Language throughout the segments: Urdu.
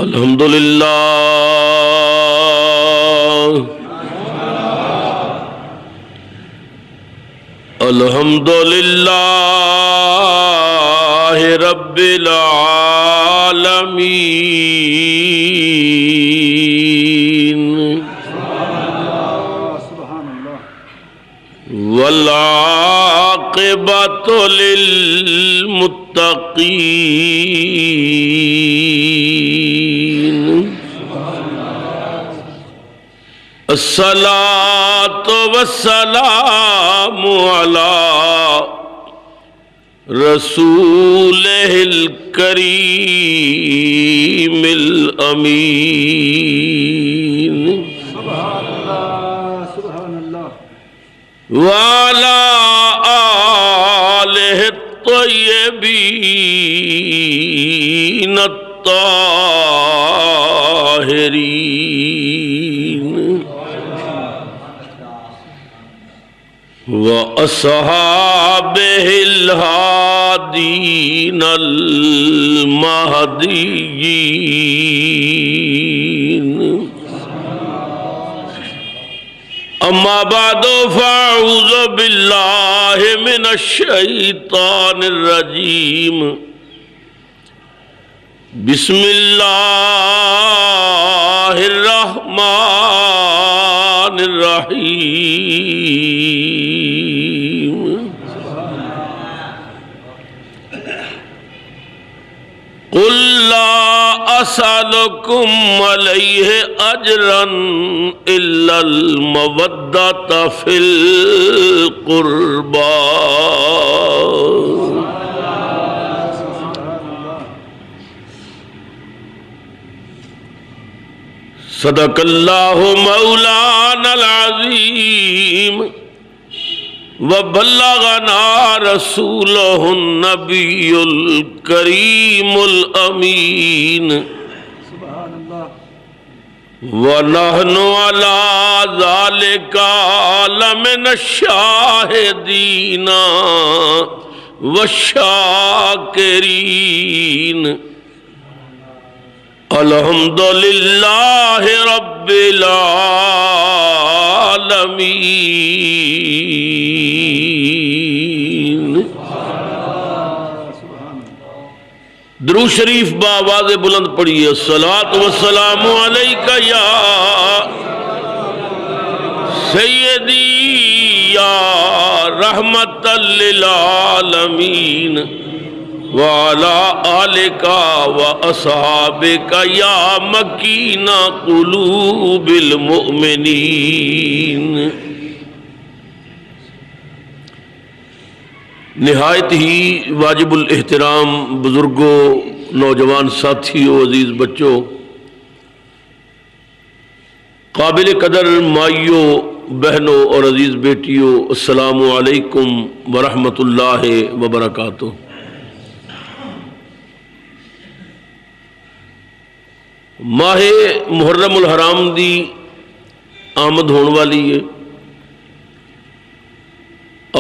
الحمدللہ الحمدللہ رب العالمین والعاقبۃ للمتقین الصلاۃ والسلام علی رسولہ الکریم الامین وعلى آلہ الطیبین الطاہرین وأصحابه الهادين المهديين أما بعد فأعوذ بالله من الشيطان الرجيم بسم الله الرحمن الرحيم قل لا أسألكم عليه أجرا إلا المودة في القربى صدق اللہ مولانا العظیم وبلغنا رسولہ النبی الکریم الامین ونحن علی ذلک لمن الشاہدین والشاکرین الحمدللہ رب العالمین۔ درود شریف بآواز بلند پڑھیے، الصلاۃ والسلام علیک یا سیدی یا رحمت للعالمین وعلى آلك وأصحابك يا مكين قلوب المؤمنين۔ نہایت ہی واجب الاحترام بزرگوں، نوجوان ساتھیوں، عزیز بچوں، قابل قدر مائیوں، بہنوں اور عزیز بیٹیوں، السلام علیکم ورحمۃ اللہ وبرکاتہ۔ ماہ محرم الحرام دی آمد ہونے والی ہے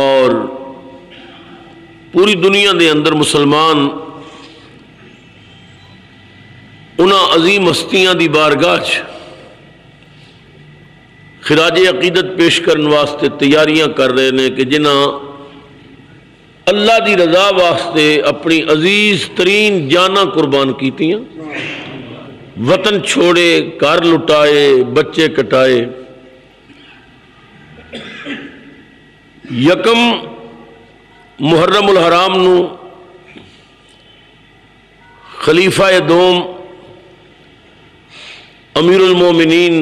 اور پوری دنیا دے اندر مسلمان انہاں عظیم ہستیاں دی بارگاہ خراج عقیدت پیش کرنے واسطے تیاریاں کر رہے ہیں کہ جنہاں اللہ دی رضا واسطے اپنی عزیز ترین جاناں قربان کیتیاں، وطن چھوڑے، گھر لٹائے، بچے کٹائے۔ یکم محرم الحرام نو خلیفہ دوم امیر المومنین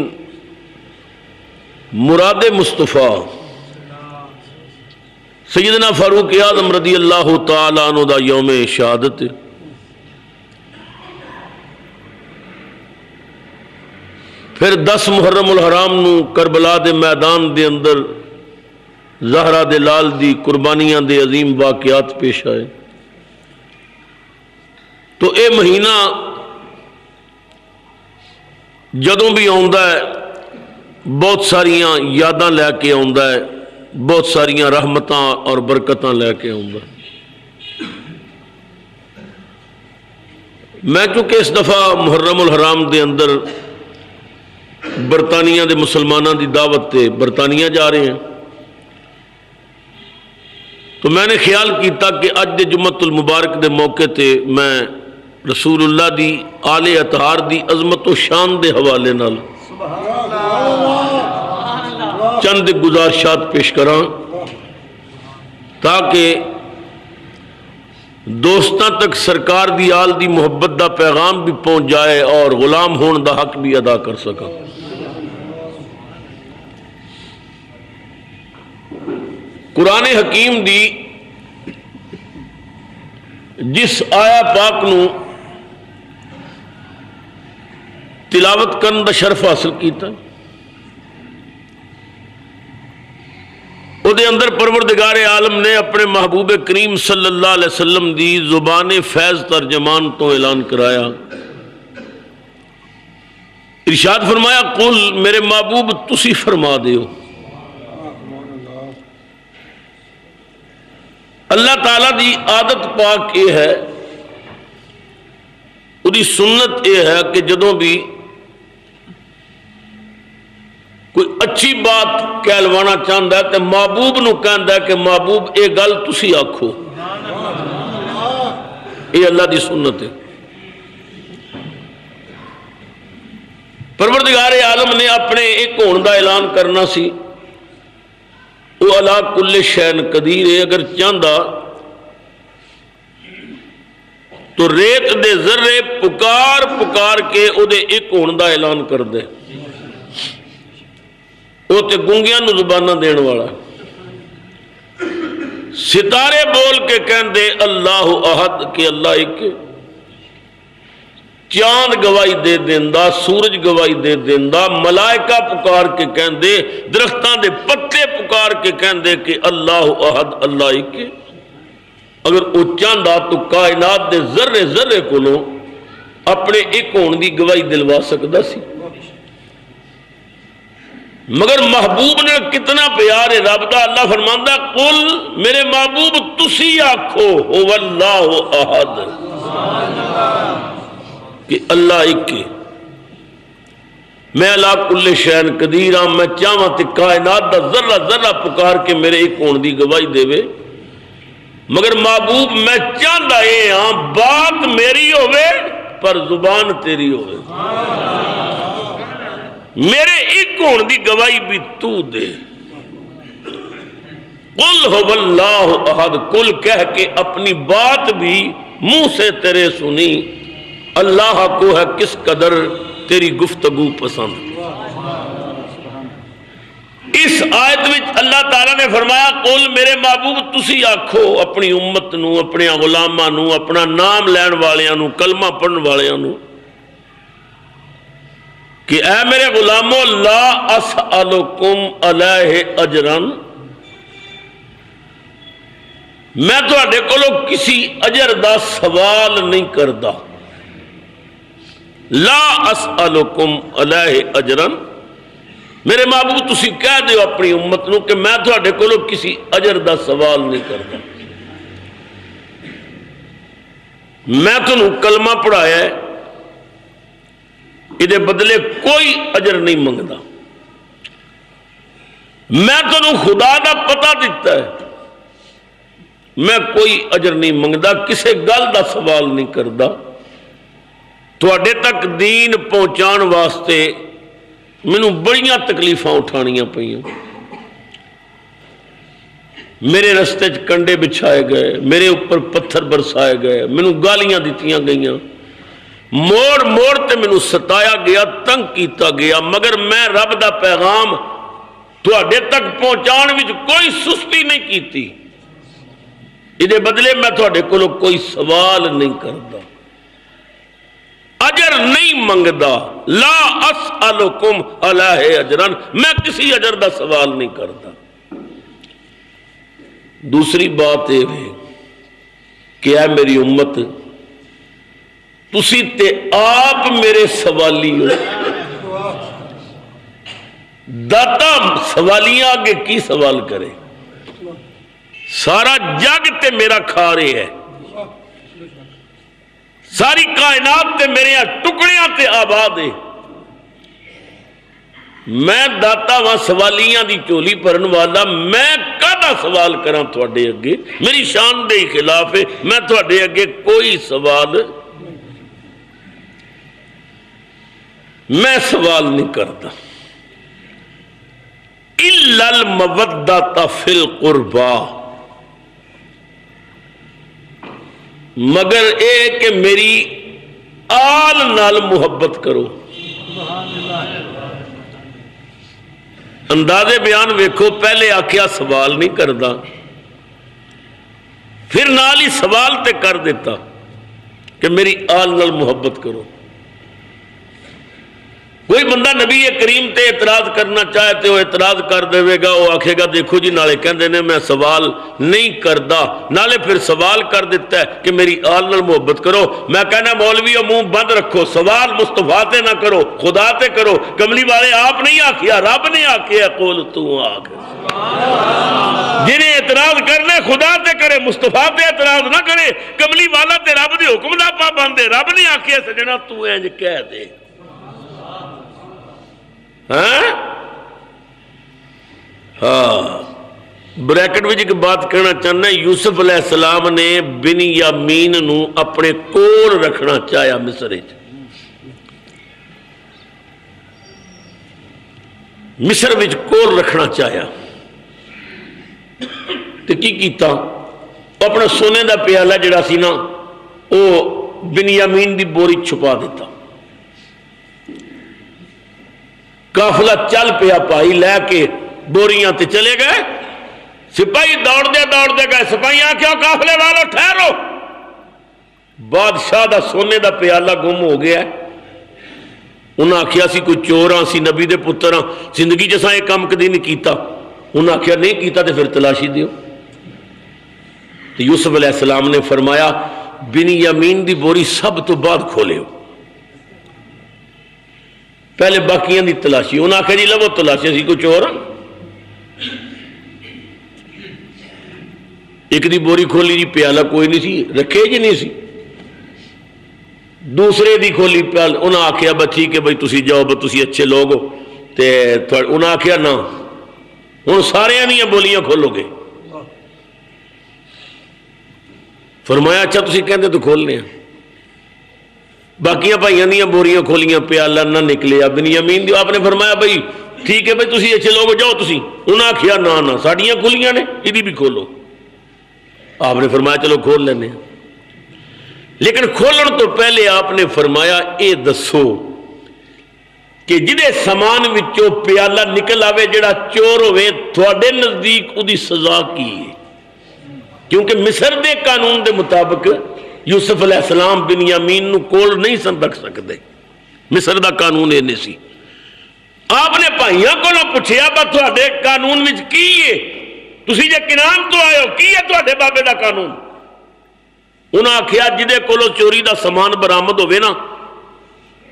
مراد مصطفیٰ سیدنا فاروق اعظم رضی اللہ تعالیٰ عنہ دا یوم شہادت۔ پھر 10 محرم الحرام نو کربلا دے میدان دے اندر زہرا دے لال دی قربانیاں دے عظیم واقعات پیش آئے۔ تو اے مہینہ جدوں بھی آندا ہے بہت ساریاں یاداں لے کے آندا ہے، بہت ساریاں رحمتاں اور برکتاں لے کے آندا ہے۔ میں چونکہ اس دفعہ محرم الحرام دے اندر برطانیہ دے مسلمانوں دی دعوت تے برطانیہ جا رہے ہیں، تو میں نے خیال کیتا کہ اج دے جمعۃ المبارک دے موقع تے میں رسول اللہ دی آل اطہار دی عظمت و شان دے حوالے نال چند گزارشات پیش کراں تاکہ دوستاں تک سرکار دی آل دی محبت دا پیغام بھی پہنچ جائے اور غلام ہون دا حق بھی ادا کر سکا۔ قرآن حکیم دی جس آیا پاک نو تلاوت کرن دا شرف حاصل کیتا، او دے اندر پروردگار عالم نے اپنے محبوب کریم صلی اللہ علیہ وسلم دی زبان فیض ترجمان تو اعلان کرایا، ارشاد فرمایا قل میرے محبوب تسی فرما دیو۔ اللہ تعالیٰ دی عادت پاک یہ ہے، وہ سنت یہ ہے کہ جدوں بھی کوئی اچھی بات کہلوانا چاہتا ہے تو محبوب نو کہندا ہے کہ محبوب اے گل تسی آکھو، یہ اللہ دی سنت ہے۔ پروردگار عالم نے اپنے ایک ہون دا اعلان کرنا سی، وہ علا کل شین قدیر ہے، اگر چاہتا تو ریت دے ذرے پکار پکار کے او دے ایک ہون دا اعلان کر دے، وہ تے گنگیاں نو زبانہ دین والا، ستارے بول کے کہن دے اللہ احد کہ اللہ ایک، چاند گواہی دے دیندا، سورج گواہی دے دیندا، ملائکہ پکار کے کہن دے، درختاں دے پتے پکار کے کہن دے کہ اللہ احد اللہ ایک۔ اگر او چاہندا تو کائنات دے ذرے ذرے کولوں اپنے ایک ہون دی گواہی دلوا سکدا سی، مگر محبوب نے کتنا پیار ہے رب دا، اللہ فرماندا قل میرے محبوب تسی آکھو هو اللہ احد کہ اللہ ایک ہے، میں علا کل شین قدیر ہاں، میں چاہواں تے کائنات دا ذرہ ذرہ پکار کے میرے ایک ہون دی گواہی دے وے، مگر محبوب میں چاہتا ہے ہاں بات میری ہوئے پر زبان تیری ہوئے، میرے ایک ہون دی گواہی بھی تو دے۔ قل هو اللہ احد، قل کہہ کے اپنی بات بھی منہ سے تیرے سنی، اللہ کو ہے کس قدر تیری گفتگو پسند۔ اس آیت میں اللہ تعالیٰ نے فرمایا قل میرے محبوب تسی آکھو اپنی امت نو، اپنے غلاماں نو، اپنا نام لین والیاں نو، کلمہ پڑھن والیاں نو کہ اے میرے غلامو لا اسألکم علیہ اجرن، میں تواڈے کولوں کسی اجر دا سوال نہیں کردا، لا اسألکم علیہ اجرن، میرے محبوب تسی کہہ دیو اپنی امت نو کہ میں تواڈے کولوں کسی اجر دا سوال نہیں کردا، میں تنوں کلمہ پڑھایا ہے، یہ بدلے کوئی اجر نہیں منگدا، میں تنوں خدا دا پتہ دیتا ہے، میں کوئی اجر نہیں منگدا، کسے گل دا سوال نہیں کردا، تواڈے تک دین پہنچان واسطے مینوں بڑیاں تکلیفاں اٹھانیاں پئیاں، میرے رستے چ کنڈے بچھائے گئے، میرے اوپر پتھر برسائے گئے، مینوں گالیاں دتیاں گئیاں، موڑ موڑ تے مینوں ستایا گیا، تنگ کیتا گیا، مگر میں رب دا پیغام تواڈے تک پہنچان وچ کوئی سستی نہیں کیتی، یہ بدلے میں تواڈے کولوں کوئی سوال نہیں کردا، اجر نہیں منگدا، لا اسألکم علیہ اجرن، میں کسی اجر دا سوال نہیں کردا۔ دوسری بات یہ ہے کہ اے میری امت تسی تے آپ میرے سوالی ہو، داتا سوالیاں آگے کی سوال کرے، سارا جگ تے میرا کھا رہے ہے، ساری کائنات تے میرے ٹکڑیاں تے آباد ہے، میں داتا وا سوالیاں دی چولی بھرن والا، میں کہدا سوال کراں تواڈے اگے؟ میری شان دے خلاف ہے، میں تواڈے اگے کوئی سوال نہیں کرتا۔ الا المودۃ فی القربا، مگر اے کہ میری آل نال محبت کرو۔ انداز بیان ویکھو، پہلے آکھیا سوال نہیں کردا، پھر نال ہی سوال تے کر دیتا کہ میری آل نال محبت کرو۔ کوئی بندہ نبی کریم تے اعتراض کرنا چاہے تو وہ اعتراض کر دے گا، وہ آکھے گا دیکھو جی نالے کہندے نے میں سوال نہیں کردا، نالے پھر سوال کر دیتا ہے کہ میری آل نال محبت کرو۔ میں کہنا مولوی منہ بند رکھو، سوال مصطفیٰ تے نہ کرو، خدا تے کرو۔ کملی والے آپ نہیں آکھیا، رب نے آکھیا قول تو آکھ۔ جنہیں اعتراض کرنا خدا تے کرے، مصطفیٰ تے اعتراض نہ کرے۔ کملی والا تے رب دے حکم دا پابند ہے، رب نے آکھیا سجنا تو انج کہہ دے۔ ہاں بریکٹ میں ایک بات کہنا چاہنا، یوسف علیہ السلام نے بنیامین نو اپنے کول رکھنا چاہیا، مصر وچ کول رکھنا چاہیا، تو کی کیتا؟ اپنا سونے دا پیالہ جڑا سی نا وہ بنیامین دی بوری چھپا دیتا۔ قافلہ چل پیا پائی لے کے بوریاں تے چلے گئے، سپاہی دوڑ دے گئے، سپاہی آکھیا قافلے والو ٹھہرو، بادشاہ دا سونے دا پیالہ گم ہو گیا ہے۔ انہاں آکھیا سی کوئی چور ہاں، سی نبی دے پتر ہاں، زندگی جیسا یہ کام کدی نہیں کیتا۔ انہاں آکھیا نہیں کیتا تے پھر تلاشی دیو۔ تو یوسف علیہ السلام نے فرمایا بنیامین دی بوری سب تو بعد کھولے ہو، پہلے باقیاں دی تلاشی۔ انہاں آکھیا جی لو تلاشی، سی کوئی چور ہاں۔ ایک دی بوری کھولی جی پیالہ کوئی نہیں سی، رکھے جی نہیں سی۔ دوسرے دی کھولی پیالہ، انہاں آکھیا بس ٹھیک ہے بھائی تسی جاؤ، بس تسی اچھے لوگ ہو، تے انہاں آکھیا نہ ہن سارے دیاں بولیاں کھولو گے۔ فرمایا اچھا تسی کہندے تو کھولنے ہیں۔ باقیاں بھائیاں دیاں بوریاں کھولیاں، پیالہ نہ نکلیا۔ بنیامین دی آپ نے فرمایا بھائی ٹھیک ہے بھائی تسی اچھے لوگ جاؤ تسی۔ انہاں آکھیا نہ ساڈیاں کھولیاں نے، ایدی بھی کھولو۔ آپ نے فرمایا چلو کھول لینے ہیں، لیکن کھولن تو پہلے آپ نے فرمایا اے دسو کہ جدے سامان وچوں پیالہ نکل آوے جڑا چور ہوئے، تھوڑے نزدیک اودی سزا کی ہے؟ کیونکہ مصر دے قانون دے مطابق یوسف علیہ السلام بنیامین نو کول نہیں سن رکھ سکتے، مصر دا قانون یہ نہیں سی۔ آپ نے بھائیاں کو پوچھیا با تھوڑے قانون وچ کی ہے؟ تسی جے کنان تو آئے ہو، کی ہے تھوڑے بابے دا قانون؟ انہاں آکھیا جدے کولو چوری دا سامان برآمد ہوئے نا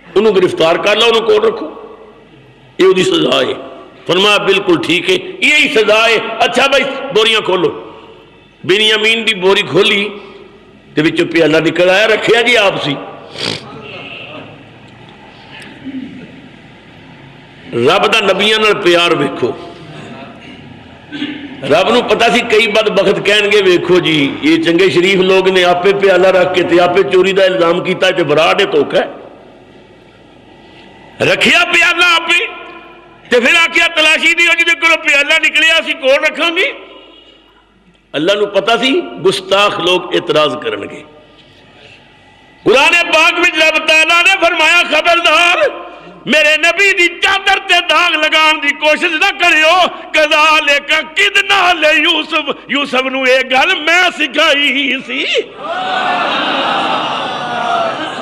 انہوں گرفتار کر لو، انہوں کول رکھو، یہ دی سزا ہے۔ فرمایا بالکل ٹھیک ہے، یہی سزا ہے۔ اچھا بھائی بوریاں کھولو۔ بنیامین دی بوری کھولی تے وچوں پیالہ نکل آیا، رکھیا جی آپ سی۔ رب دا نبیاں نال پیار ویکھو، رب نو پتا سی کئی بدبخت کہن گے ویکھو جی یہ چنگے شریف لوگ نے آپے پیالہ رکھ کے تے آپے چوری دا الزام کیتا تے براڈ دھوکا ہے۔ رکھیا پیالہ آپ ہی تے پھر آکھیا تلاشی دیو جدے کولو پیالہ نکلیا اسی کول رکھاں گی۔ اللہ نو پتا سی گستاخ لوگ اعتراض کرن گے۔ قرآن پاک میں رب تعالیٰ نے فرمایا خبردار میرے نبی دی چادر تے داغ لگان دی کوشش نہ کریو، کذالک کدنا لے یوسف نو ایک گل میں سکھائی ہی سی۔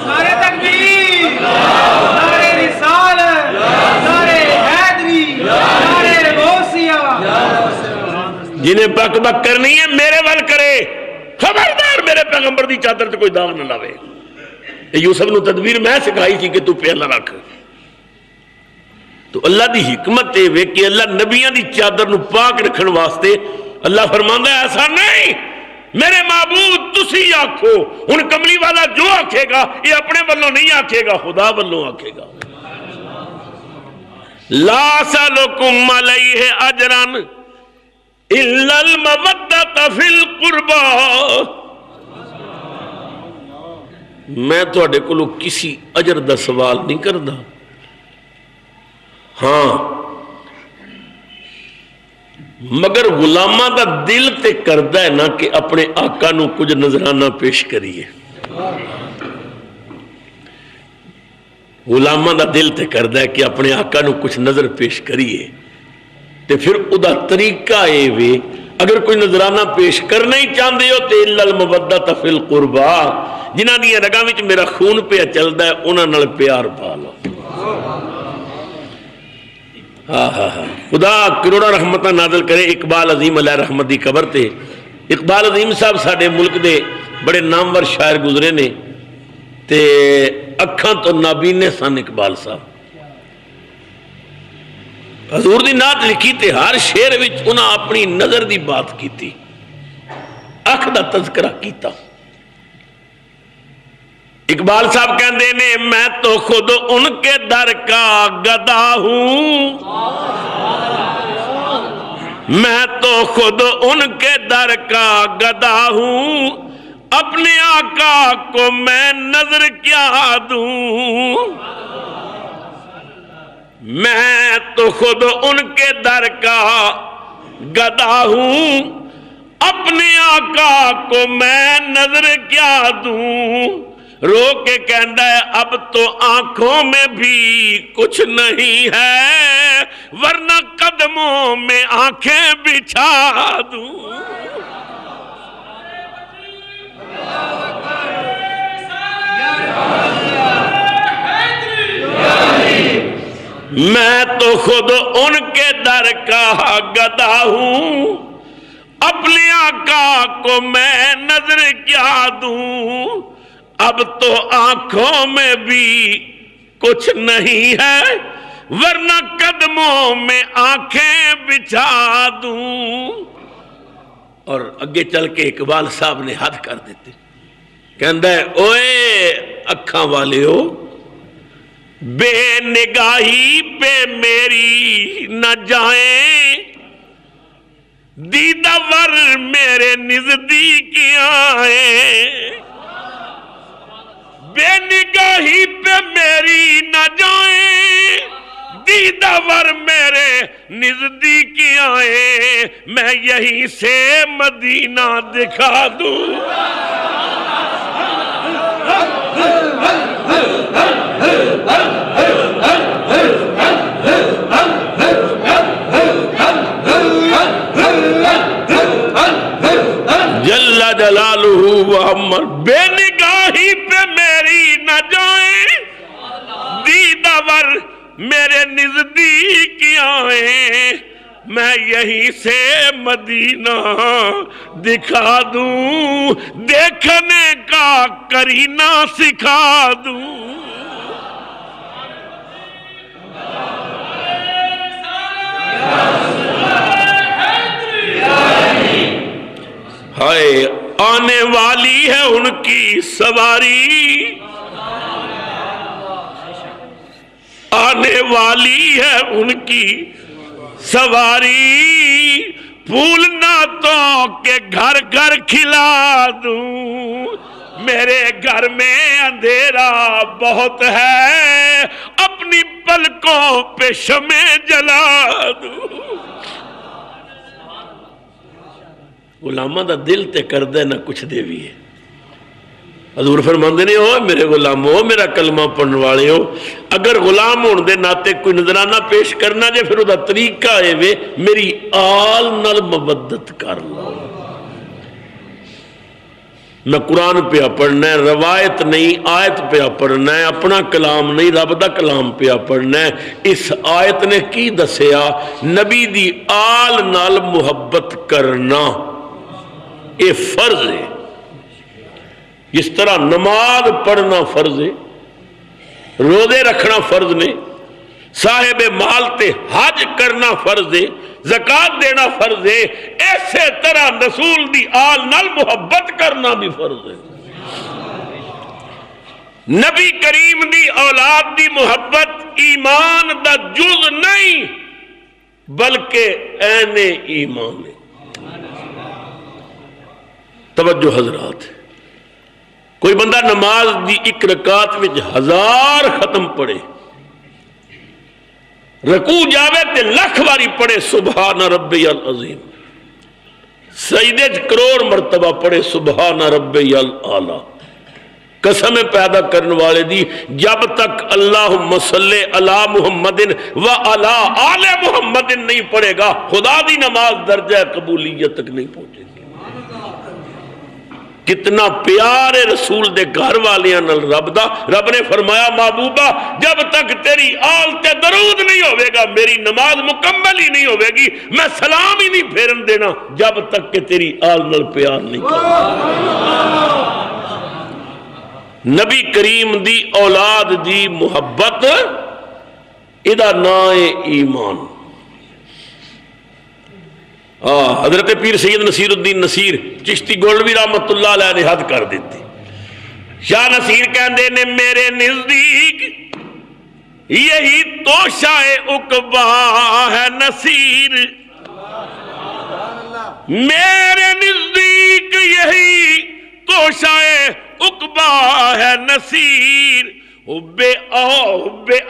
نعرہ تکبیر، نعرہ رسالت، نعرہ حیدری، نعرہ غوثیہ۔ جنہیں بک بک کرنی ہے میرے ول کرے، خبردار میرے پیغمبر دی چادر تے کوئی داغ نہ لاوے۔ یوسف نو تدبیر میں سکھائی تھی کہ تو پیالہ رکھ۔ تو اللہ دی حکمت ہے وے کہ اللہ نبیاں دی چادر نو پاک رکھن واسطے اللہ فرماندا ہے ایسا نہیں، میرے معبود تس تسی آکھو. ہن کملی والا جو آکھے گا یہ اپنے والوں نہیں آکھے گا، خدا والوں آکھے گا. لا اسألکم علیہ اجرا الا المودۃ فی القربى. میں تواڈے کولوں کسی اجر دا سوال نہیں کردا. ہاں مگر غلاماں دا دل تے کردا ہے نا کہ اپنے آقا نو کچھ نذرانہ پیش کریے. غلاماں دا دل تے کردا ہے کہ اپنے آقا نو کچھ نظر پیش کریے. تے پھر ادا طریقہ اے وے اگر کوئی نذرانہ پیش کرنا ہی چاہتے ہو تو الا المودۃ فی القربى، جنہاں دی رگاں وچ میرا خون پیا چلدا ہے انہاں نال پیار پا لو. خدا کروڑا رحمتہ نازل کرے اقبال عظیم علیہ رحمت دی قبر تے. اقبال عظیم صاحب ساڈے ملک دے بڑے نامور شاعر گزرے نے تے اکھاں تو نابینے سن اقبال صاحب. حضور دی نعت لکھی تے ہر شعر وچ انہاں اپنی نظر دی بات کیتی، اکھ دا تذکرہ کیتا. اقبال صاحب کہندے نے میں تو خود ان کے در کا گدا ہوں، میں تو خود ان کے در کا گدا ہوں، اپنے آقا کو میں نظر کیا دوں. میں تو خود ان کے در کا گدا ہوں، اپنے آقا کو میں نظر کیا دوں. رو کے کہندا ہے اب تو آنکھوں میں بھی کچھ نہیں ہے، ورنہ قدموں میں آنکھیں بچھا دوں. میں تو خود ان کے در کا گدا ہوں، اپنے آقا کو میں نظر کیا دوں. اب تو آنکھوں میں بھی کچھ نہیں ہے، ورنہ قدموں میں آنکھیں بچھا دوں. اور اگے چل کے اقبال صاحب نے حد کر دیتے. کہندا ہے اوئے اکھاں والے ہو، بے نگاہی پہ میری نہ جائیں، دیدہ ور میرے نزدیک آئیں. بے نگاہی پہ میری نہ جائیں، دیدہ ور میرے نزدیک آئیں، میں یہیں سے مدینہ دکھا دوں. جل جلالہ محمد. بے نگاہی پہ میری نہ جائیں، دیدہ ور میرے نزدیک آئیں، میں یہیں سے مدینہ دکھا دوں، دیکھنے کا کرینہ سکھا دوں. ہائے آنے والی ہے ان کی سواری، آنے والی ہے ان کی سواری، پھول نعتوں کے گھر گھر کھلا دوں. میرے گھر میں اندھیرا بہت ہے، اپنی پلکوں پہ شمع جلا دوں. غلامہ دا دل تے کردے نہ کچھ دے بھی ہے. حضور فرماندے نے ہو میرے غلام ہو، میرا کلمہ پڑھن والے ہو، اگر غلام ہون دے ناتے کوئی نذرانہ پیش کرنا جے پھر دا طریقہ ہے وے میری آل نال مودت کر لو. میں قرآن پہ پڑھنا ہے، روایت نہیں آیت پہ پڑھنا ہے، اپنا کلام نہیں رب دا کلام پہ پڑھنا ہے. اس آیت نے کی دسیا؟ نبی دی آل نال محبت کرنا یہ فرض ہے. جس طرح نماز پڑھنا فرض ہے، روزے رکھنا فرض نے، صاحب مال تے حج کرنا فرض ہے، زکات دینا فرض ہے، ایسے طرح رسول دی آل نال محبت کرنا بھی فرض ہے۔ نبی کریم دی اولاد دی محبت ایمان دا جز نہیں بلکہ عین ایمان ہے۔ توجہ حضرات، کوئی بندہ نماز دی ایک رکعت وچ 1000 ختم پڑھے، رکوع جاوے تے لکھ واری پڑھے سبحان ربی العظیم، سجدے کروڑ مرتبہ پڑھے سبحان ربی الاعلی، قسم پیدا کرنے والے دی جب تک اللہم صلی علی محمد و علی آل محمد نہیں پڑھے گا خدا دی نماز درجہ قبولیت تک نہیں پہنچے گی۔ کتنا پیار ہے رسول دے گھر والیاں نال رب دا، رب نے فرمایا محبوبہ جب تک تیری آل تے درود نہیں ہوئے گا میری نماز مکمل ہی نہیں ہوئے گی، میں سلام ہی نہیں پھیرن دینا جب تک کہ تیری آل نال پیار نہیں کرنا۔ نبی کریم دی اولاد دی محبت ادا نائے ایمان۔ حضرت پیر سید نصیر الدین نصیر چشتی گولوی رحمت اللہ علیہ نے حد کر دیتی۔ شاہ نصیر کہندے نے میرے نزدیک یہی توشہ عقبہ ہے نصیر، میرے نزدیک یہی توشہ عقبہ ہے نصیر، حب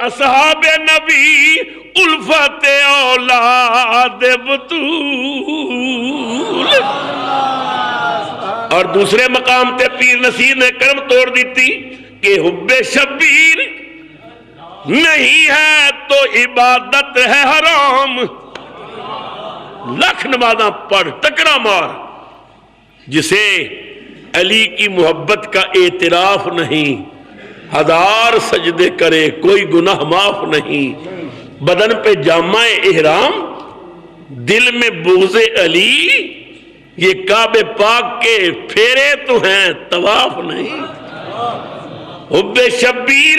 اصحاب نبی الفت اولاد بطول۔ اور دوسرے مقام تے پیر نصیر نے کرم توڑ دیتی کہ حب شبیر نہیں ہے تو عبادت ہے حرام، لکھ نمازاں پڑھ ٹکرا مار، جسے علی کی محبت کا اعتراف نہیں 1000 سجدے کرے کوئی گناہ معاف نہیں، بدن پہ جامع احرام دل میں بغض علی، یہ کعبہ پاک کے پھیرے تو ہیں طواف نہیں۔ حب شبیر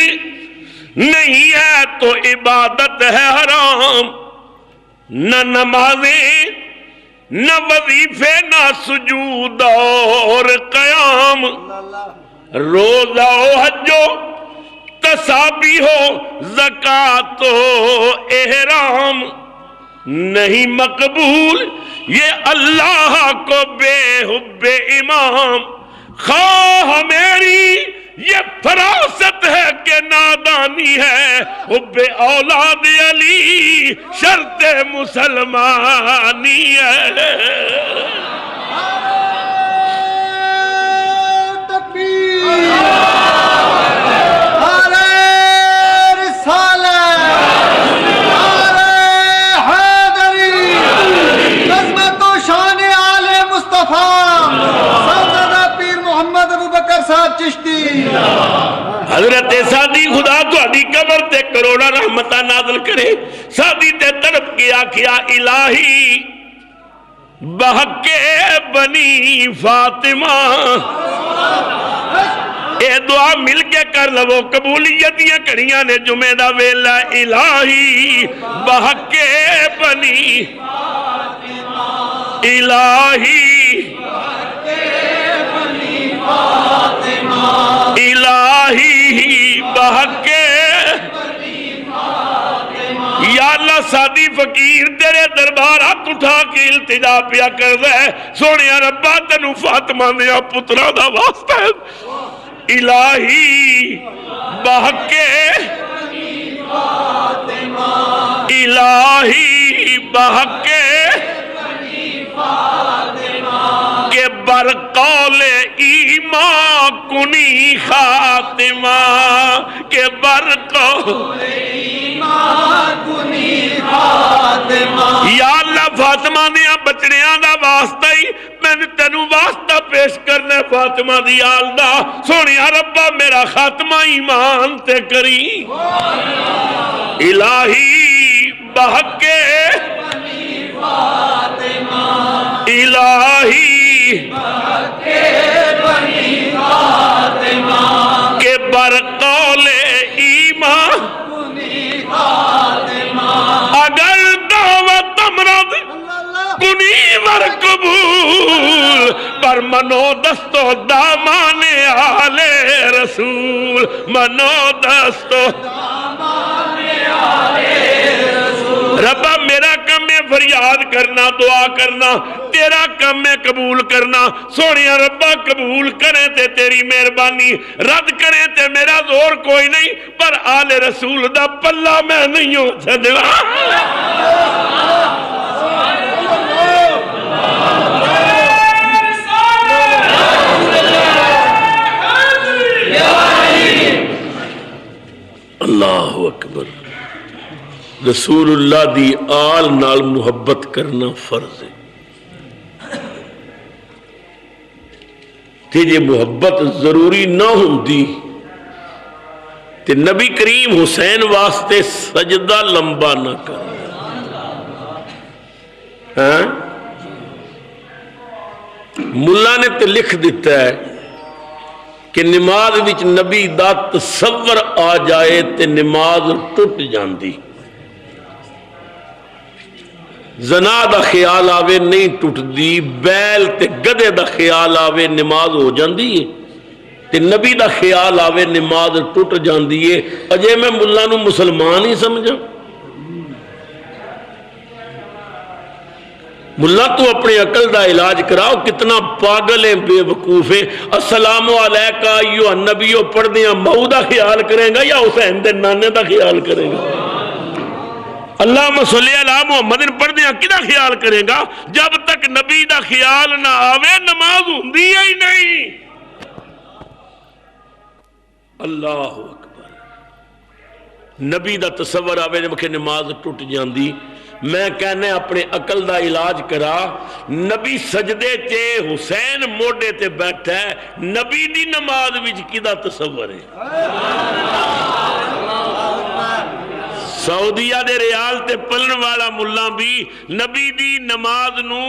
نہیں ہے تو عبادت ہے حرام، نہ نمازیں نہ وظیفے نہ سجود اور قیام، روزہ و حج و تسابیح ہو زکات و احرام، نہیں مقبول یہ اللہ کو بے حب امام، خواہ میری یہ فراست ہے کہ نادانی ہے، حب اولاد علی شرط مسلمانی ہے۔ حضرت سادی خدا تہاڈی قبر تے کروڑا رحمتاں نازل کرے، سادی تے تڑپ کے آکھیا الہی بحق بنی فاطمہ، اے دعا مل کے کر لو قبولیت دیاں کڑیاں نے جمعہ دا ویلا، الہی بحق بنی الہی الہی بحق یا اللہ سادی فقیر تیرے دربار ہاتھ اٹھا کے التجا پیا کر دے، سونیا ربا تینو فاطمہ دیا پترا دا واسطہ ہے، الہی بحق الہی بحق کہ برقول ایمان کنی خاتمہ، کہ برقول ایمان کنی خاتمہ، یا اللہ فاطمہ دیا بچڑیاں دا واسطہ ہی میں تینوں واسطہ پیش کرنے فاطمہ دی آل دا، سونیا ربا میرا خاتمہ ایمان تے کری، الہی بحق الہی کہ برقول ایمان ور قبول پر منو دستو دامان آل رسول منو دستو ربا میرا کم ہے فریاد کرنا دعا کرنا تیرا کم ہے قبول کرنا سونیا ربا قبول کریں تے تیری مہربانی رد کریں تے میرا زور کوئی نہیں پر آل رسول دا پلہ میں نہیں ہوں چھڑنا اللہ اکبر رسول اللہ دی آل نال محبت کرنا فرض ہے تے جے محبت ضروری نہ ہوندی تے نبی کریم حسین واسطے سجدہ لمبا نہ کر ملا نے تے لکھ دیتا ہے کہ نماز وچ نبی دا تصور آ جائے تے نماز ٹوٹ جاندی زنا دا خیال آوے نہیں ٹوٹ دی بیل تے گدے دا خیال آوے نماز ہو جاندی ہے تے نبی دا خیال آوے نماز ٹوٹ جاندی ہے اجے میں ملا نو مسلمان ہی سمجھا ملا تو اپنے عقل دا علاج کراؤ کتنا پاگل ہیں بے وقوف ہیں السلام علیکہ ایوہ النبیو پڑھ دیا مہو دا خیال کریں گا یا حسین دے نانے دا خیال کریں گا اللہم صلی اللہ محمد پڑھ دیا کدھا خیال کریں گا جب تک نبی دا خیال نہ آوے نماز ہوندی ہی نہیں اللہ اکبر نبی دا تصور آوے جب کہ نماز ٹوٹ جاندی میں کہنے اپنے عقل دا علاج کرا نبی سجدے تے حسین موڈے تے بیٹھا ہے نبی دی نماز وچ کدھا تصور ہے سعودیہ دے ریال تے پلن والا ملہ بھی نبی دی نماز نو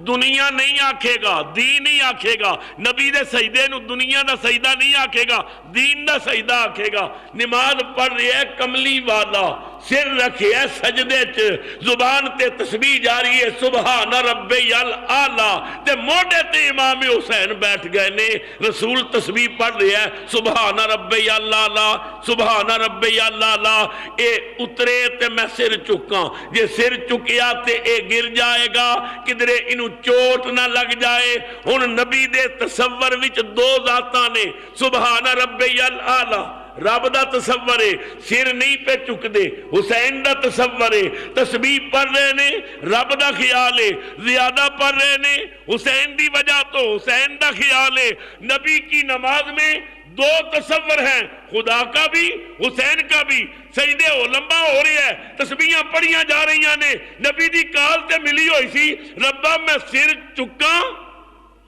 دنیا نہیں آکھے گا دین نہیں آکھے گا نبی دے سجدے نو دنیا دا سجدہ نہیں آکھے گا دین دا سجدہ آکھے گا نماز پڑھ رہے ہے کملی والا سر رکھے ہے سجدے چ زبان تے تسبیح جاری ہے سبحان ربی الاعلی تے موڈے تے امام حسین بیٹھ گئے نے رسول تسبیح پڑھ رہے ہے سبحان ربی الاعلی سبحان ربی الاعلی اے اترے تے میں سر چکاں یہ سر چکیا تے اے گر جائے گا کدرے انہوں چوٹ نہ لگ جائے ہن نبی دے تصور وچ دو ذاتاں نے سبحان ربی الاعلی رب دا تصور ہے سر نہیں پہ چک دے حسین دا تصور ہے تسبیح پڑھ رہے نے رب دا خیال ہے زیادہ پڑھ رہے نے حسین دی وجہ تو حسین دا خیال ہے نبی کی نماز میں دو تصور ہیں خدا کا بھی حسین کا بھی سجدے ہو لمبا ہو رہی ہے تسبیحاں پڑھیاں جا رہی نے نبی دی کال تے ملی ہوئی سی ربا میں سر چکاں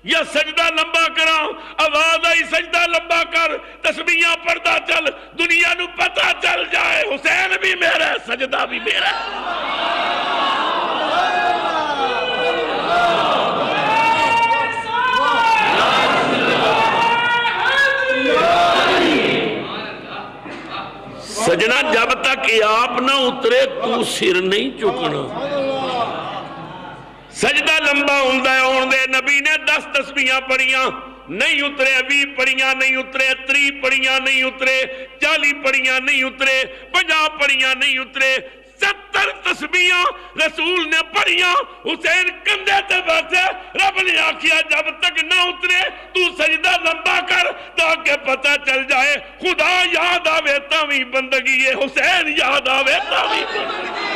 یا سجدہ لمبا کراں آواز آئی سجدہ لمبا کر تسبیحاں پڑھتا چل دنیا نو پتہ چل جائے حسین بھی میرا ہے سجدہ بھی میرا ہے سجنا جب تک آپ نہ اترے تو سر نہیں چکنا سجدہ لمبا ہوندہ ہے ہوندے نبی نے 10 تسبیحاں پڑھیاں نہیں اترے 20 پڑھیاں نہیں اترے 30 پڑھیاں نہیں اترے 40 پڑھیاں نہیں اترے 50 پڑھیاں نہیں اترے 70 تسبیحاں رسول نے پڑھیاں حسین کندھے تے بیٹھے رب نے آکھیا جب تک نہ اترے تو سجدہ لمبا کر تاکہ پتہ چل جائے خدا یاد آوے تاوی بندگی ہے حسین یاد آوے تاوی بندگی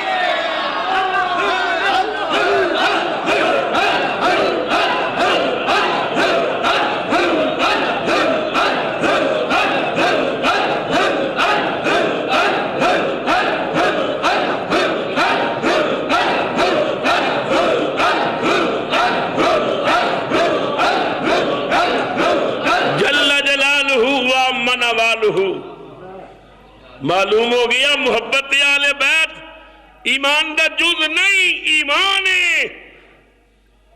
معلوم ہو گیا محبت آل بیت ایمان دا جز نہیں ایمان ہے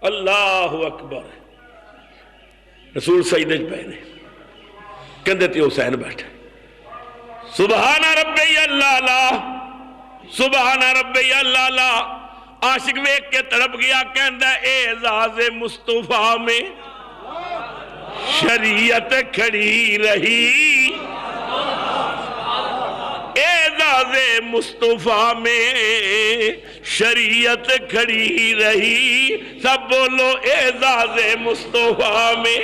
اللہ اکبر رسول سجدے پہنے کندھے تے حسین بیٹھے سبحان ربی اللہ سبحان ربی اللہ عاشق ویکھ کے تڑپ گیا، کہندا اعزاز مصطفیٰ میں شریعت کھڑی رہی، اعزاز مصطفیٰ میں شریعت کھڑی رہی، سب بولو اعزاز مصطفیٰ میں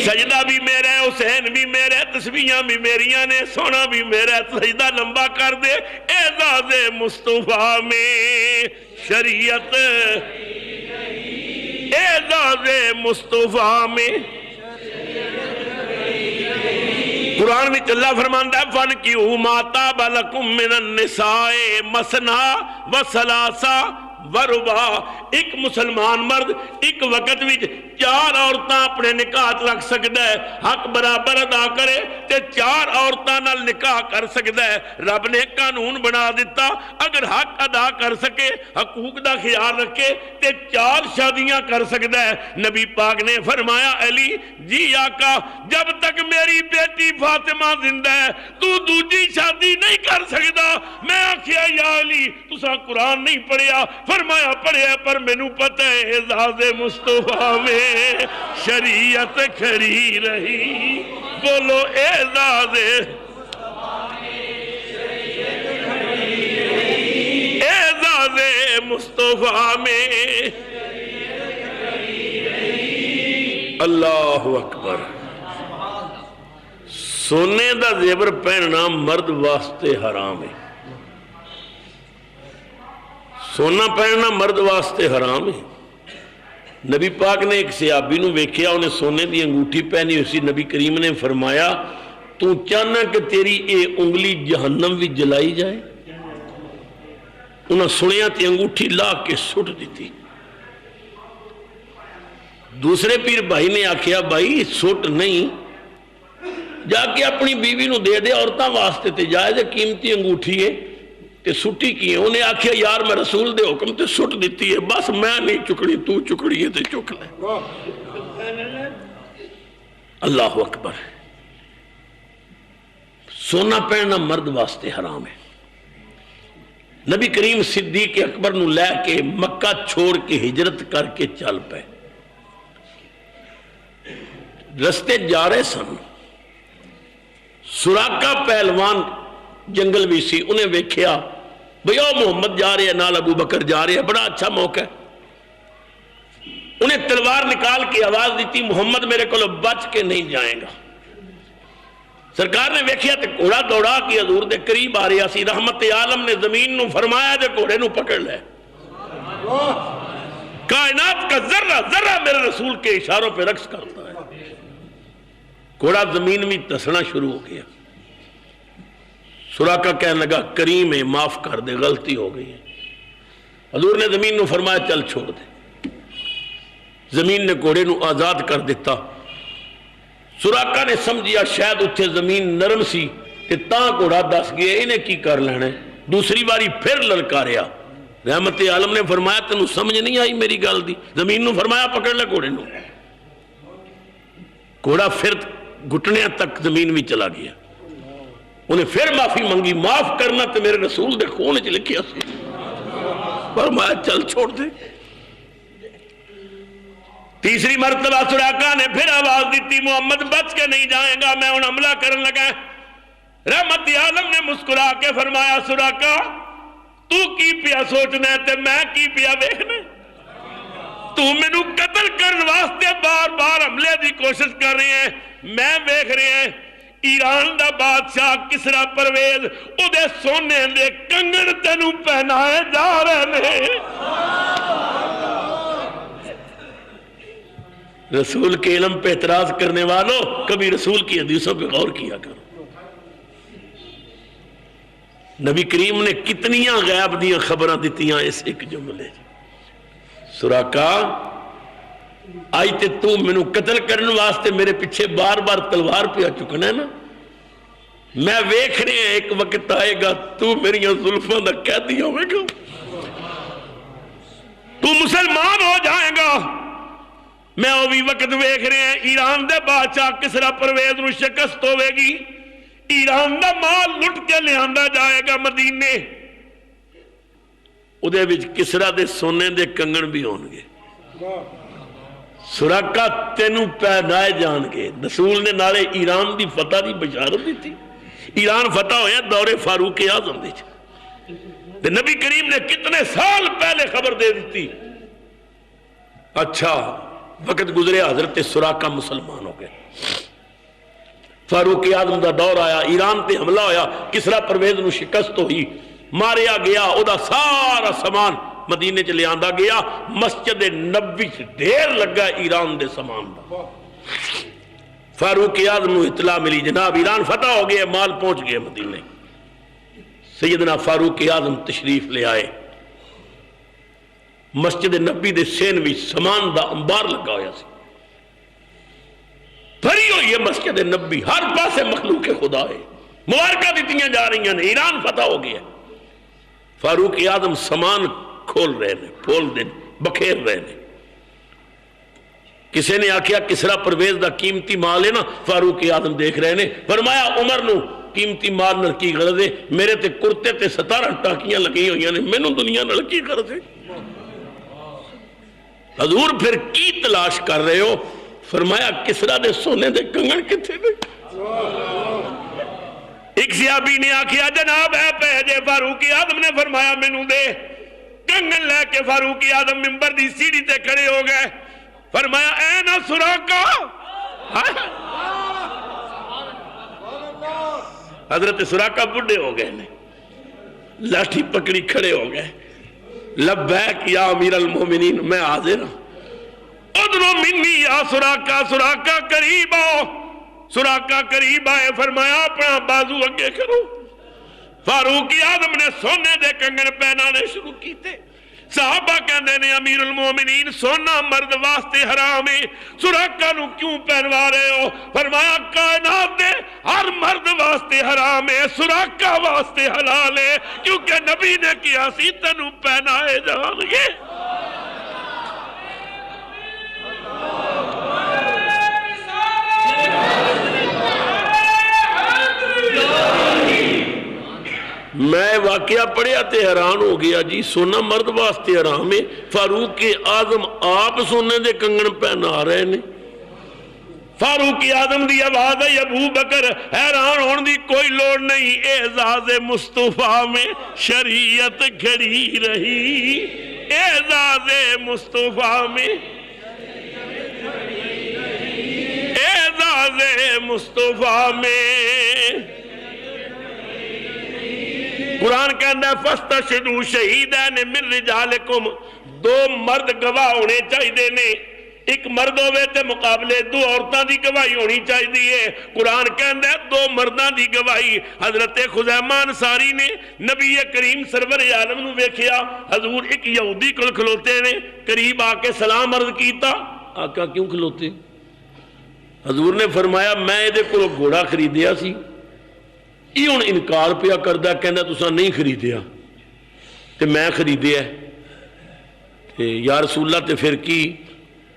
سجدہ بھی میرا ہے، حسین بھی میرا ہے، تسبیحاں بھی میریاں نے، سونا بھی میرا ہے، سجدہ لمبا کر دے، اعزاز مصطفیٰ میں شریعت، اعزاز مصطفیٰ میں۔ قرآن میں اللہ فرماندا ہے فَانْكِحُوا مَا طَابَ لَكُم مِّنَ النِّسَاءِ مَثْنَىٰ وَثُلَاثَ وَرُبَاعَ، ایک مسلمان مرد ایک وقت وچ 4 عورتاں اپنے نکاح رکھ سکدا ہے، حق برابر ادا کرے تے 4 عورتاں نال نکاح کر سکدا ہے۔ رب نے قانون بنا دیتا، اگر حق ادا کر سکے، حقوق دا خیال رکھے تے 4 شادیاں کر سکدا ہے۔ نبی پاک نے فرمایا علی جی آقا جب تک میری بیٹی فاطمہ زندہ ہے تو دوجی شادی نہیں کر سکدا۔ میں آکھیا یا علی تساں قرآن نہیں پڑھیا؟ فرمایا پڑھیا پر مینوں پتہ ہے اعزاز مصطفیٰ میں شریعت کھڑی رہی، بولو اعزاز، اعزاز مصطفیٰ میں۔ اللہ اکبر۔ سونے دا زیور پہننا مرد واسطے حرام ہے، سونا پہننا مرد واسطے حرام ہے۔ نبی پاک نے ایک صحابی نو ویکھیا، انہیں سونے دی انگوٹھی پہنی اسی، نبی کریم نے فرمایا تو چاہنا کہ تیری اے انگلی جہنم بھی جلائی جائے؟ انہاں سنیا تے انگوٹھی لا کے سٹ دیتی۔ دوسرے پیر بھائی نے آکھیا بھائی سٹ نہیں، جا کے اپنی بیوی نو دے دے، عورتاں واسطے تے جائز ہے، قیمتی انگوٹھی ہے تے سٹی کی ہے۔ انہیں آکھیا یار میں رسول دے حکم تے سٹ دیتی ہے، بس میں نہیں چکڑی، تو چکڑی ہے تے چک لے۔ اللہ اکبر۔ سونا پہننا مرد واسطے حرام ہے۔ نبی کریم صدیق اکبر نو لے کے مکہ چھوڑ کے ہجرت کر کے چل پے، رستے جا رہے سن، سراقہ پہلوان جنگل بھی سی، انہیں ویکھیا بھئی او محمد جا رہے ہیں، نال ابو بکر جا رہے ہیں، بڑا اچھا موقع ہے۔ انہیں تلوار نکال کے آواز دیتی محمد میرے کو بچ کے نہیں جائیں گا۔ سرکار نے ویکھیا تے گھوڑا دوڑا کی حضور دے قریب آ رہا سی، رحمت عالم نے زمین نو فرمایا جو گھوڑے نو پکڑ لے، کائنات کا ذرہ ذرہ میرے رسول کے اشاروں پہ رقص کرتا ہے۔ گھوڑا زمین میں دسنا شروع ہو گیا۔ سراقہ کہنے لگا کریم ہے معاف کر دے، غلطی ہو گئی ہے۔ حضور نے زمین نو فرمایا چل چھوڑ دے، زمین نے گھوڑے نو آزاد کر دیتا۔ سراقہ نے سمجھیا شاید اتھے زمین نرم سی تے تاں گھوڑا دس گیا، انہیں کی کر لینا ہے۔ دوسری باری پھر للکاریا، رحمت عالم نے فرمایا تینوں سمجھ نہیں آئی میری گل دی؟ زمین نو فرمایا پکڑ لے گھوڑے نو۔ گھوڑا پھر گھٹنے تک زمین میں چلا گیا۔ انہیں پھر معافی منگی، معاف کرنا تے میرے رسول دے خون وچ لکھیا سی، فرمایا چل چھوڑ دے۔ تیسری مرتبہ سراقہ نے پھر آواز دیتی محمد بچ کے نہیں جائیں گا، میں ان حملہ کرن لگا۔ رحمت عالم نے مسکرا کے فرمایا سراقہ تو کی پیا سوچنا ہے تے میں کی پیا ویکھنا؟ تو مینوں قتل کرن واسطے بار بار حملے دی کوشش کر رہے ہیں، میں ویکھ رہے ہیں ایران دا بادشاہ کسرا پرویز او دے سونے دے کنگن تینوں پہنائے جا رہے ہیں۔ رسول کے علم پہ اعتراض کرنے والوں کبھی رسول کی حدیثوں پہ غور کیا کرو۔ نبی کریم نے کتنیاں غیب دیاں خبراں دیتیاں اس ایک جملے۔ سراقہ آئی تے تو مینوں قتل کرنے واسطے میرے پیچھے بار بار تلوار پہ آ چکنا ہے نا، میں ویکھ رہے ہیں ایک وقت آئے گا تو میری زلفاں دا قیدی ہوئے گا، تو مسلمان ہو جائے گا۔ میں وہ بھی وقت ویکھ رہے ہیں ایران دے بادشاہ کسرا پرویز نو شکست ہوئے گی، ایران دا مال لٹ کے لے آندا جائے گا مدینے، ਉਹਦੇ ਵਿੱਚ ਕਿਸਰਾ ਦੇ ਸੋਨੇ ਦੇ ਕੰਗਣ ਵੀ ਹੋਣਗੇ। ਸੁਰਾਕਾ ਤੈਨੂੰ ਪਹਿਨਾਏ ਜਾਣਗੇ। ਰਸੂਲ ਨੇ ਨਾਲੇ ਈਰਾਨ ਦੀ ਫਤਹ ਦੀ ਬਸ਼ਾਰਤ ਦਿੱਤੀ। ਈਰਾਨ ਫਤਹ ਹੋਇਆ ਦੌਰੇ ਫਾਰੂਕ ਆਜ਼ਮ ਦੇ تے نبی کریم نے کتنے سال پہلے خبر دے دیتی۔ اچھا وقت گزرے، حضرت سراقہ مسلمان ہو گئے، فاروق اعظم دا دور آیا، ایران تے حملہ ہویا، کسرا پرویز نو شکست ہوئی، ماریا گیا، او دا سارا سامان مدینے چ لے آندا گیا، مسجد نبوی سے ڈھیر لگا ایران دے سامان دا۔ فاروق اعظم نو اطلاع ملی جناب ایران فتح ہو گیا، مال پہنچ گیا مدینے۔ سیدنا فاروق اعظم تشریف لے آئے، مسجد نبی دے سینوی سامان دا انبار لگا ہویا سی، بھری ہوئی ہے مسجد نبی، ہر پاسے مخلوق خدا ہے، مبارکہ دیتیاں جا رہی ہیں، ایران فتح ہو گیا۔ فاروق اعظم سامان کھول رہے ہیں، پھول دیں، بکھیر رہے ہیں۔ کسی نے آکھیا کسرا پرویز دا قیمتی مال ہے نا، فاروق اعظم دیکھ رہے ہیں، فرمایا عمر نو قیمتی مال نہ کی غرض ہے، میرے تے کرتے تے 17 ٹاکیاں لگی ہوئی نے، مینوں دنیا نال کی غرض ہے؟ حضور پھر کی تلاش کر رہے ہو؟ فرمایا کسرا دے سونے دے کنگن کتھے نے؟ ایک صحابی نے آکھیا جناب ہے پہجے فاروق اعظم نے فرمایا مینوں دے، کنگن لے کے فاروق اعظم ممبر دی سیڑھی تے کھڑے ہو گئے، فرمایا اے نا سراقہ، حضرت سراقہ بڑھے ہو گئے نے، لاٹھی پکڑی کھڑے ہو گئے، لبیک یا امیر المومنین میں حاضر ہوں، ادنو منی یا سراقہ، سراقہ قریب آؤ، سراقہ قریب آئے، فرمایا اپنا بازو اگے کرو۔ فاروق اعظم نے سونے دے کنگن پہنانے شروع کیتے، صحابہ کہندے نے امیر المومنین سونا مرد واسطے حرام ہے، سراقہ نو کیوں پہنوا رہے ہو؟ فرمایا کائنات دے ہر مرد واسطے حرام ہے، سراقہ واسطے حلال ہے، کیونکہ نبی نے کیا سی تنو پہنائے جان گے۔ میں واقعہ پڑھیا تے حیران ہو گیا جی، سونا مرد واسطے حرام ہے، فاروق اعظم آپ سونے دے کنگن پہنا رہے نے۔ فاروق اعظم دی آواز ہے ابو بکر، حیران ہون دی کوئی لوڑ نہیں، اعزاز مصطفیٰ میں شریعت کھڑی رہی، اعزاز مصطفیٰ میں، اعزاز مصطفیٰ میں۔ قرآن کہندہ ہے فَاسْتَشْهِدُوا شَهِيدَيْنِ مِن رِجَالِكُمْ، دو مرد گواہ ہونے چاہیے نے، ایک مرد ہوئے تے مقابلے دو عورتاں دی گواہی ہونی چاہیے۔ قرآن کہندہ ہے دو مرداں دی گواہی۔ حضرت خزیمہ انصاری نے نبی کریم سرور عالم نو ویکھیا، حضور ایک یہودی کول کھلوتے نے، قریب آ کے سلام عرض کیتا، آقا کیوں کھلوتے؟ حضور نے فرمایا میں دے کول گھوڑا خریدیا سی، یہ ہن انکار پیا کردا، کہندا تساں نہیں خریدیا تے میں خریدیا تے یا رسول اللہ تے پھر کی؟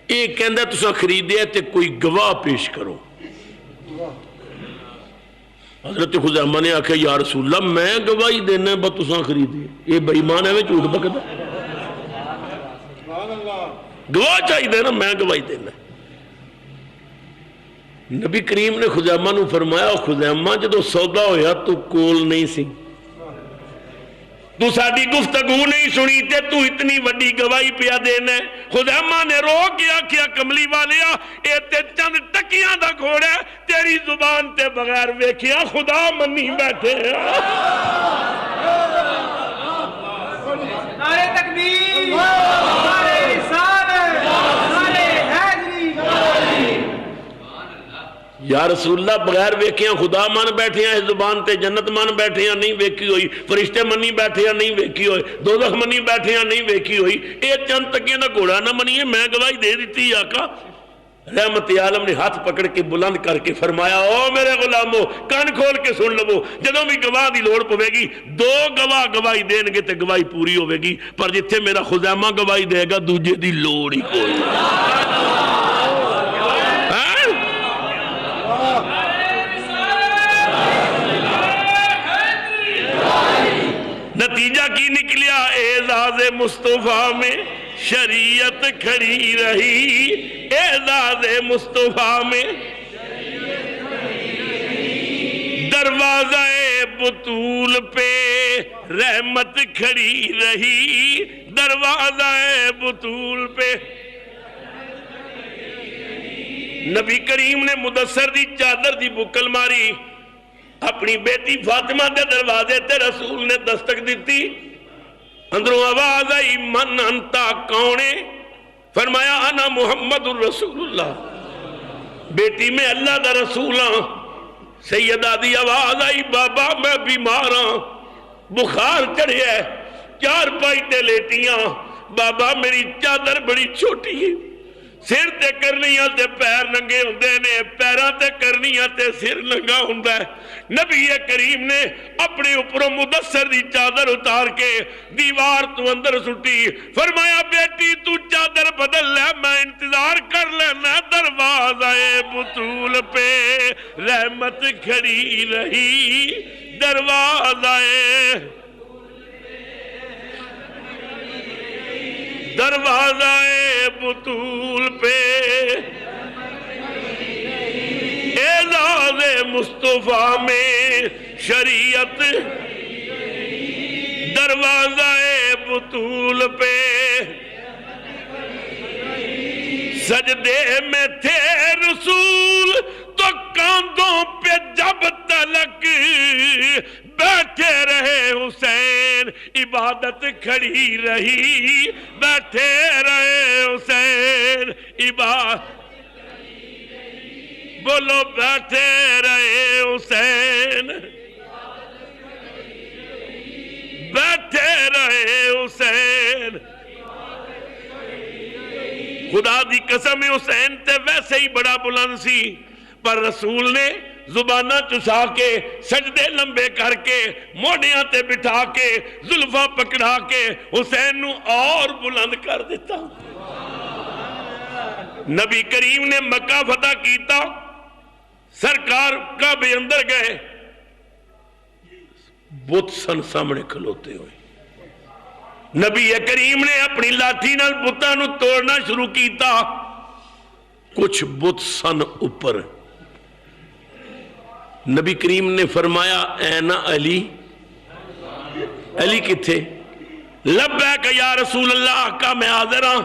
یہ کہندا تساں خریدیا تے کوئی گواہ پیش کرو۔ حضرت خزیمہ نے آکھیا یا رسول اللہ میں گواہی دینا بس تساں خریدیا، یہ بے ایمان ہے جھوٹ بکدا، گواہ چاہیے نا، میں گواہی دینا۔ نبی کریم نے خزیمہ نو فرمایا خزیمہ جدو سودا ہویا تو کول نہیں سی، تو ساڈی گفتگو نہیں سنی تے تو اتنی وڈی گواہی پیا دینا ہے۔ خزیمہ نے رو کے آکھیا کملی والیا اے تے چند ٹکیاں دا گھوڑا ہے، تیری زبان تے بغیر ویکھیا خدا منی بیٹھے۔ نعرہ تکبیر، نعرہ رسالت، نعرہ حیدری۔ یا رسول اللہ بغیر ویکھیاں خدا من بیٹھے ہیں، زبان تے جنت من بیٹھے ہیں نہیں ویکھی ہوئی، فرشتے منی بیٹھے ہیں نہیں ویکھی ہوئی، دوزخ منی بیٹھے ہیں نہیں ویکھی ہوئی، اے چند تکیاں دا گھوڑا نہ منیے، میں گواہی دے دیتی آقا۔ رحمت عالم نے ہاتھ پکڑ کے بلند کر کے فرمایا او میرے غلامو کان کھول کے سن لو، جدوں بھی گواہ دی لوڑ پوے گی دو گواہ گواہی دین گے تے گواہی پوری ہوے گی، پر جتھے میرا خزیمہ گواہی دے گا دوجے دی لوڑ ہی کوئی نتیجہ کی نکلیا؟ اعزاز مصطفیٰ میں شریعت کھڑی رہی، اعزاز مصطفیٰ میں دروازہ بطول پہ رحمت کھڑی رہی، دروازہ بطول پہ۔ نبی کریم نے مدثر دی چادر دی بکل ماری، اپنی بیٹی فاطمہ دے دروازے تے رسول نے دستک دیتی، اندروں آواز آئی من انتا کونے؟ فرمایا انا محمد الرسول اللہ، بیٹی میں اللہ دا رسول ہاں۔ سیدہ دی آواز آئی بابا میں بیمار ہاں، بخار چڑھے ہے، چار پائی تے لیٹیاں، بابا میری چادر بڑی چھوٹی ہے، سر تے کرنیاں تے پیر ننگے ہوندے نے، پیراں تے کرنیاں تے سر ننگا ہوندا ہے۔ نبی کریم نے اپنے اوپروں مدثر دی چادر اتار کے دیوار تو اندر سٹی، فرمایا بیٹی تو چادر بدل لے، میں انتظار کر لینا، دروازہ بطول پہ رحمت کھڑی رہی، دروازہ بطول پہ اعزاز مصطفیٰ میں شریعت، دروازہ بطول پہ سجدے میں تھے رسول تو کاندھوں پہ جب تلک بیٹھے رہے حسین، عبادت کھڑی رہی، بیٹھے رہے حسین، عبادت بولو بیٹھے رہے حسین، بیٹھے رہے حسین۔ خدا دی قسم حسین تے ویسے ہی بڑا بلند سی، پر رسول نے زبانہ چسا کے سجدے لمبے کر کے موڑیاں تے بٹھا کے زلفاں پکڑا کے حسین نو اور بلند کر دیتا۔ نبی کریم نے مکہ فتح کیتا، سرکار کعبے اندر گئے، بت سن سامنے کھلوتے ہوئے، نبی کریم نے اپنی لاٹھی نال بتاں نو توڑنا شروع کیتا، کچھ بت سن اوپر۔ نبی کریم نے فرمایا اینا علی، علی کتھے؟ لبیک یا رسول اللہ، آقا میں حاضر ہاں۔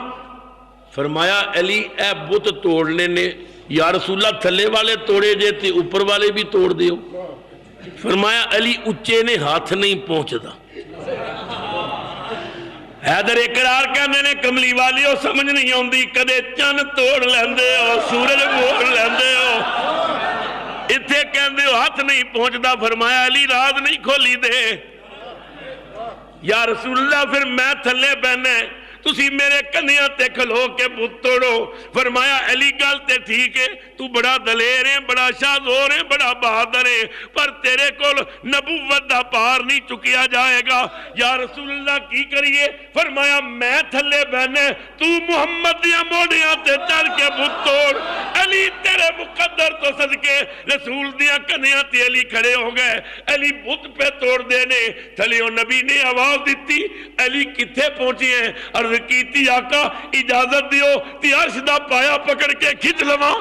فرمایا علی اے بت توڑنے نے یا رسول اللہ تھلے والے توڑے جے تھے اوپر والے بھی توڑ دیو۔ فرمایا علی اچے نے ہاتھ نہیں پہنچدا۔ حیدر اقرار کہنے نے کملی والی ہو سمجھ نہیں ہوندی، کدے چن توڑ لیندے ہو، سورج موڑ لیندے ہو، اتھے کہندے ہو ہاتھ نہیں پہنچدا۔ فرمایا علی راز نہیں کھولی دے یا رسول اللہ، پھر میں تھلے بہنے تسی میرے کنیاں تے کھلو کے بت توڑو۔ فرمایا علی گل تے ٹھیک ہے، تو بڑا دلیر ہے، بڑا شاہزور ہے، بڑا بہادر ہے، پر تیرے کول نبوت دا پار نہیں چکیا جائے گا۔ یا رسول اللہ کی کریے؟ فرمایا میں تھلے بہنے، تو محمد دیا موڑیاں تے چڑھ کے بت توڑ۔ علی تیرے مقدر تو صدقے رسول دیا کنیاں تے علی کھڑے ہو گئے، علی بت پہ توڑ دینے تھلیوں نبی نے آواز دیتی، علی کتھے پہنچی ہیں؟ عرض کیتی آقا اجازت دیو تی عرش دا پایا پکڑ کے کھچ لواں۔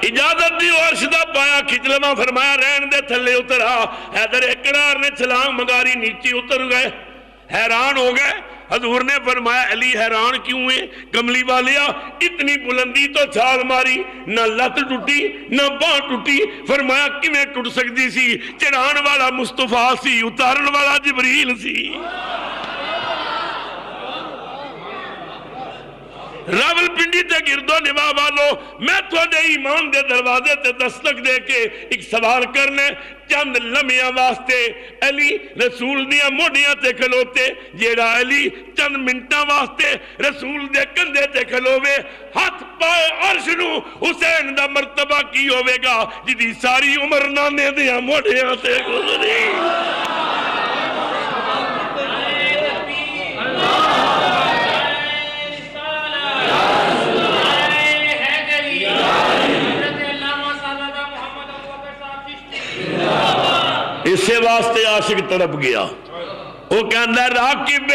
اجازت دیو عرش دا پایا کھچ لواں۔ فرمایا رہن دے تھلے اترا۔ حیدر اقرار نے چھلانگ مگاری نیچے اتر گئے، حیران ہو گئے۔ حضور نے فرمایا علی حیران کیوں ہے؟ کملی والیا اتنی بلندی تو چھال ماری، نہ لت ٹوٹی نہ باں ٹوٹی۔ فرمایا کیویں ٹوٹ سکتی سی؟ چڑھان والا مصطفیٰ سی، اتارن والا جبریل سی۔ راول پنڈی تے گردو نواہ والو، میں تھوڑے ایمان دے دروازے تے دستک دے کے ایک سوال کرنے، چند لمحیاں واسطے علی رسول دیا موڑیاں تے کھلوتے، جیڑا علی چند منٹاں واسطے رسول دے کندھے تے کھلوے، ہاتھ پائے عرش نو، حسین دا مرتبہ کی ہوئے گا جدی ساری عمر نانے دیا موڑیاں تے گزری۔ اسے واسطے عاشق تڑپ گیا، وہ کہندا راکب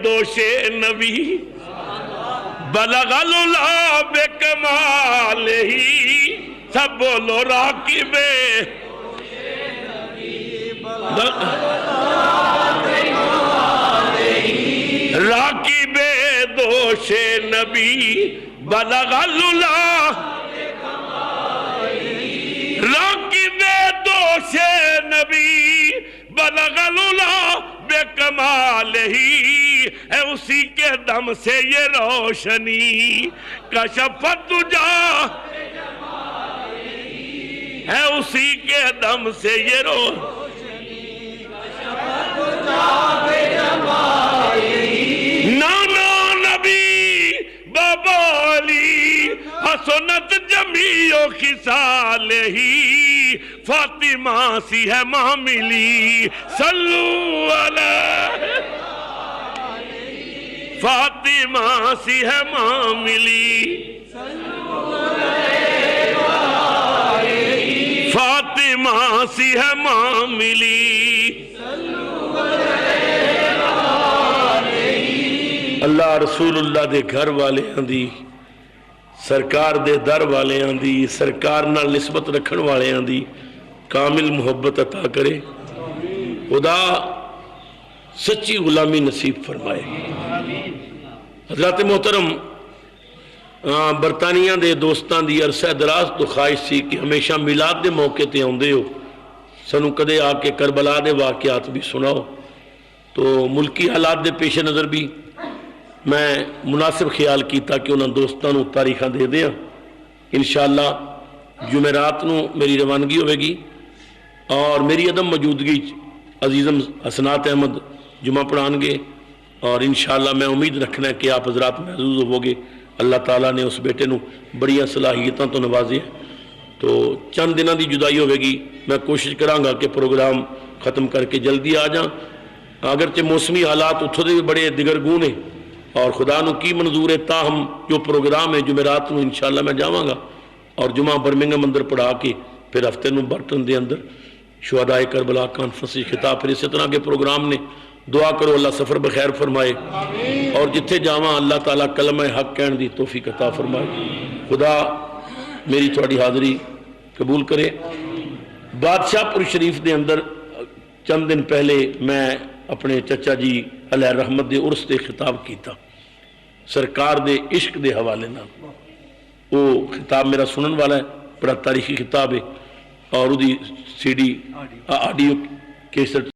دوش نبی بلغ العلا بکمالہ، سب بولو راکب راکب دوش نبی بلغ العلا، راکب دوش نبی بلغ العلا بکمالہ، ہے اسی کے دم سے یہ روشنی کشفت تجا، ہے اسی کے دم سے یہ روشنی کشفت تجا نانا نبی بابا علی حسنت جمیع خصالہ، فاطمہ سی ہے ماں ملی صلو علیہ، فاطمہ سی ہے ماں ملی فاطمہ سی ہے ماں ملی، اللہ رسول اللہ دے گھر والے دی، سرکار دے در والے دی، سرکار نال نسبت رکھن والے دی کامل محبت عطا کرے، خدا سچی غلامی نصیب فرمائے۔ حضرات محترم، برطانیہ دے دوستان دی عرصہ دراز تو خواہش سی کہ ہمیشہ میلاد دے موقع تے آندے ہو، سنو کدے آ کے کربلا دے واقعات بھی سناؤ، تو ملکی حالات دے پیش نظر بھی میں مناسب خیال کیتا کہ انہاں دوستان نوں تاریخاں دے دیاں۔ انشاءاللہ جمعرات نوں میری روانگی ہوئے گی، اور میری عدم موجودگی عزیزم حسنات احمد جمعہ پڑھان گے، اور انشاءاللہ میں امید رکھنا ہے کہ آپ حضرات محظوظ ہوگے۔ اللہ تعالیٰ نے اس بیٹے نوں بڑیاں صلاحیتاں تو نوازے، تو چند دنوں دی جدائی ہوئے گی، میں کوشش کراں گا کہ پروگرام ختم کر کے جلدی آ جاں، اگرچہ موسمی حالات اتھوں دے بھی بڑے دگرگون ہیں، اور خدا نو کی منظور ہے، تاہم جو پروگرام ہے جمعرات نو انشاءاللہ میں جاواں گا، اور جمعہ برمنگھم اندر پڑھا کے پھر ہفتے نو برٹن دے اندر شہدائے کربلا کانفرنسی خطاب، پھر اسی طرح کے پروگرام نے۔ دعا کرو اللہ سفر بخیر فرمائے، اور جتھے جاواں اللہ تعالیٰ کلمہ حق کہن دی توفیق عطا فرمائے۔ خدا میری تھوڑی حاضری قبول کرے۔ بادشاہ پور شریف دے اندر چند دن پہلے میں اپنے چچا جی علیہ رحمت دے عرس دے خطاب کیتا، سرکار دے عشق دے حوالے نال۔ وہ خطاب میرا سنن والا ہے، بڑا تاریخی خطاب ہے، اور وہ دی سی ڈی آڈیو کیسٹ